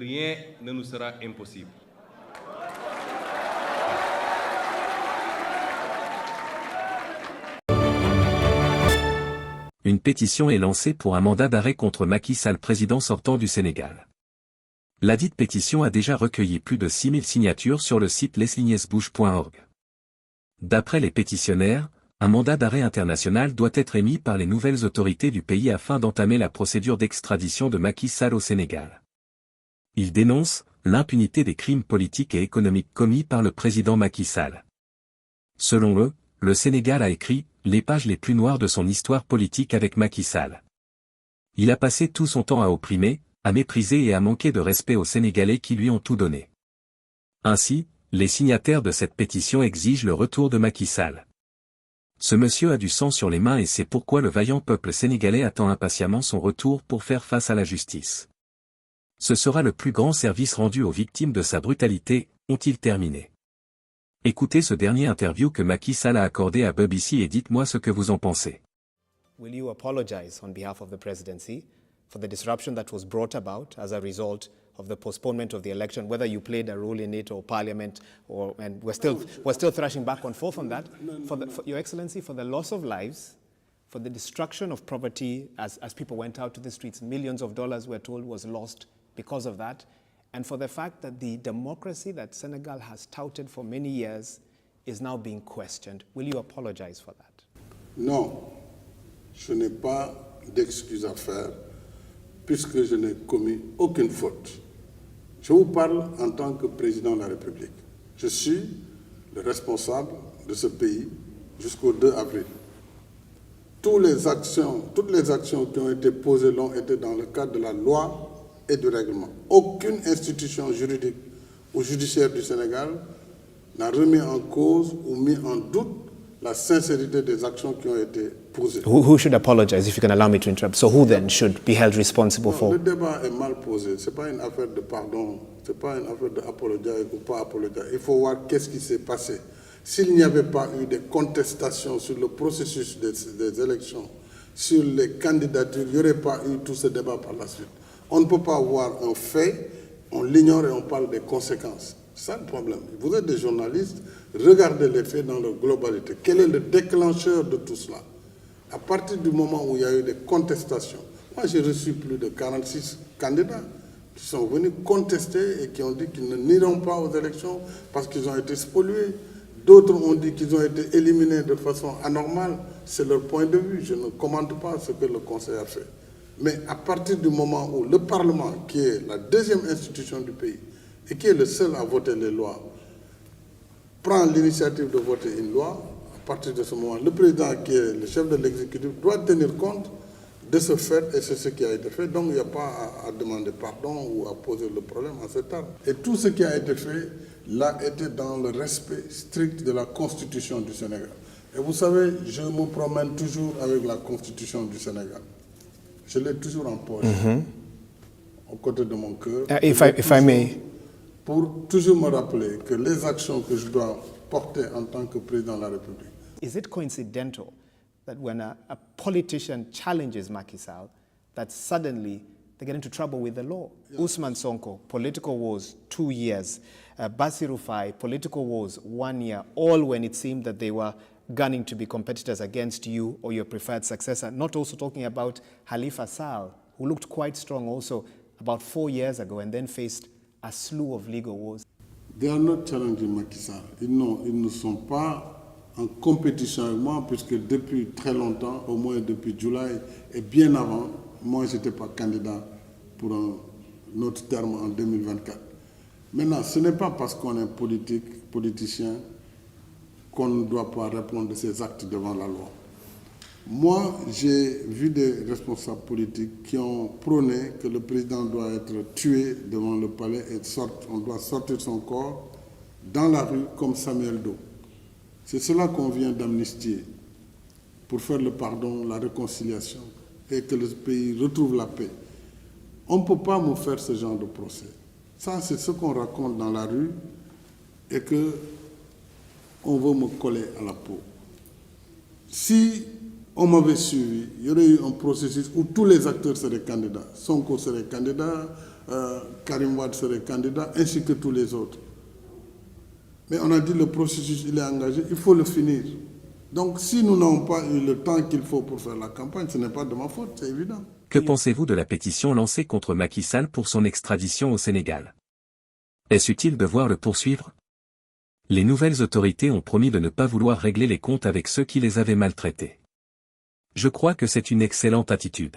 Rien ne nous sera impossible. Une pétition est lancée pour un mandat d'arrêt contre Macky Sall, président sortant du Sénégal. Ladite pétition a déjà recueilli plus de 6000 signatures sur le site leslignesbouche.org. D'après les pétitionnaires, un mandat d'arrêt international doit être émis par les nouvelles autorités du pays afin d'entamer la procédure d'extradition de Macky Sall au Sénégal. Ils dénoncent l'impunité des crimes politiques et économiques commis par le président Macky Sall. Selon eux, le Sénégal a écrit les pages les plus noires de son histoire politique avec Macky Sall. Il a passé tout son temps à opprimer, à mépriser et à manquer de respect aux Sénégalais qui lui ont tout donné. Ainsi, les signataires de cette pétition exigent le retour de Macky Sall. Ce monsieur a du sang sur les mains et c'est pourquoi le vaillant peuple sénégalais attend impatiemment son retour pour faire face à la justice. Ce sera le plus grand service rendu aux victimes de sa brutalité, ont-ils terminé. Écoutez ce dernier interview que Macky Sall a accordé à BBC et dites-moi ce que vous en pensez. Will you apologize on behalf of the presidency for the disruption that was brought about as a result of the postponement of the election, whether you played a role in it or Parliament, and we're still thrashing back and forth on that? For Your Excellency, for the loss of lives, for the destruction of property as people went out to the streets, millions of dollars we're told was lost because of that, and for the fact that the democracy that Senegal has touted for many years is now being questioned. Will you apologize for that? Non, je n'ai pas d'excuses à faire puisque je n'ai commis aucune faute. Je vous parle en tant que président de la République. Je suis le responsable de ce pays jusqu'au 2 avril. Toutes les actions qui ont été posées l'ont été dans le cadre de la loi et du règlement. Aucune institution juridique ou judiciaire du Sénégal n'a remis en cause ou mis en doute la sincérité des actions qui ont été posées. Who should apologize, if you can allow me to interrupt? So who then should be held responsible for? Le débat est mal posé. Ce n'est pas une affaire de pardon, ce n'est pas une affaire d'apologize ou pas apologize. Il faut voir qu'est-ce qui s'est passé. S'il n'y avait pas eu de contestations sur le processus des élections, sur les candidatures, il n'y aurait pas eu tout ce débat par la suite. On ne peut pas voir un fait, on l'ignore et on parle des conséquences. C'est ça le problème. Vous êtes des journalistes, regardez les faits dans leur globalité. Quel est le déclencheur de tout cela? À partir du moment où il y a eu des contestations, moi j'ai reçu plus de 46 candidats qui sont venus contester et qui ont dit qu'ils n'iront pas aux élections parce qu'ils ont été spoliés. D'autres ont dit qu'ils ont été éliminés de façon anormale. C'est leur point de vue. Je ne commente pas ce que le Conseil a fait. Mais à partir du moment où le Parlement, qui est la deuxième institution du pays et qui est le seul à voter les lois, prend l'initiative de voter une loi, à partir de ce moment, le président, qui est le chef de l'exécutif, doit tenir compte de ce fait et c'est ce qui a été fait. Donc il n'y a pas à demander pardon ou à poser le problème en cet terme. Et tout ce qui a été fait là était dans le respect strict de la Constitution du Sénégal. Et vous savez, je me promène toujours avec la Constitution du Sénégal. Je l'ai toujours en poche, aux côtés de mon cœur. If I may. Pour toujours me rappeler que les actions que je dois porter en tant que président de la République. Is it coincidental that when a politician challenges Macky Sall, that suddenly they get into trouble with the law? Yeah. Ousmane Sonko, political wars, 2 years. Bassirou Faye, political wars, 1 year. All when it seemed that they were gunning to be competitors against you or your preferred successor. Not also talking about Halifa Sall, who looked quite strong also about 4 years ago and then faced a slew of legal wars. They are not challenging Macky Sall. Ils ne sont pas en compétition avec moi puisque depuis très longtemps, au moins depuis juillet et bien avant, moi je n'étais pas candidat pour un autre terme en 2024. Maintenant, ce n'est pas parce qu'on est politicien qu'on ne doit pas répondre de ses actes devant la loi. Moi, j'ai vu des responsables politiques qui ont prôné que le président doit être tué devant le palais et on doit sortir son corps dans la rue comme Samuel Doe. C'est cela qu'on vient d'amnistier pour faire le pardon, la réconciliation et que le pays retrouve la paix. On ne peut pas me faire ce genre de procès. Ça, c'est ce qu'on raconte dans la rue et qu'on veut me coller à la peau. Si on m'avait suivi, il y aurait eu un processus où tous les acteurs seraient candidats. Sonko serait candidat, Karim Wade serait candidat, ainsi que tous les autres. Mais on a dit le processus, il est engagé, il faut le finir. Donc si nous n'avons pas eu le temps qu'il faut pour faire la campagne, ce n'est pas de ma faute, c'est évident. Que pensez-vous de la pétition lancée contre Macky Sall pour son extradition au Sénégal? Est-ce utile de voir le poursuivre? Les nouvelles autorités ont promis de ne pas vouloir régler les comptes avec ceux qui les avaient maltraités. Je crois que c'est une excellente attitude.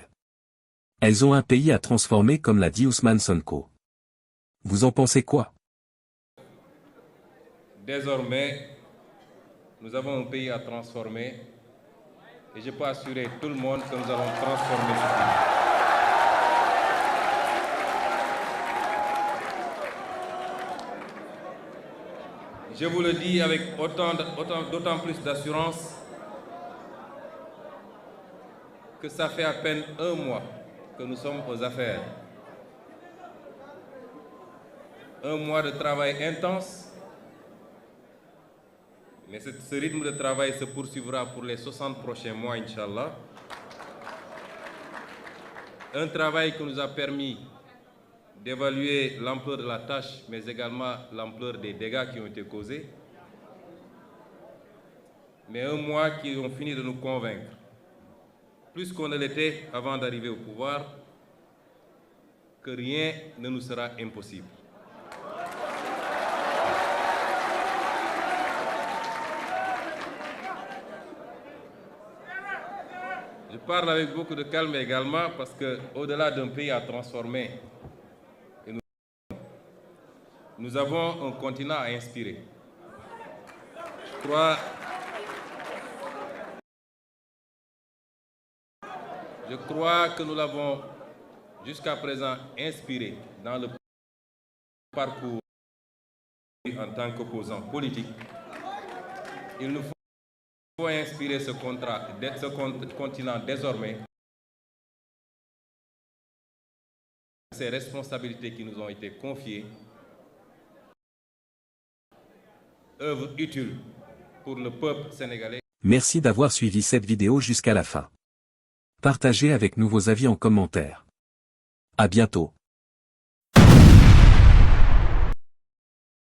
Elles ont un pays à transformer comme l'a dit Ousmane Sonko. Vous en pensez quoi? Désormais, nous avons un pays à transformer et je peux assurer tout le monde que nous allons transformer ce pays. Je vous le dis avec d'autant plus d'assurance que ça fait à peine un mois que nous sommes aux affaires. Un mois de travail intense, mais ce rythme de travail se poursuivra pour les 60 prochains mois, Inch'Allah. Un travail qui nous a permis d'évaluer l'ampleur de la tâche, mais également l'ampleur des dégâts qui ont été causés. Mais un mois qui ont fini de nous convaincre, plus qu'on ne l'était avant d'arriver au pouvoir, que rien ne nous sera impossible. Je parle avec beaucoup de calme également parce qu'au-delà d'un pays à transformer, nous avons un continent à inspirer. Je crois que nous l'avons jusqu'à présent inspiré dans le parcours en tant qu'opposant politique. Il nous faut inspirer ce continent désormais. Ces responsabilités qui nous ont été confiées, œuvre utile pour le peuple sénégalais. Merci d'avoir suivi cette vidéo jusqu'à la fin. Partagez avec nous vos avis en commentaire. À bientôt.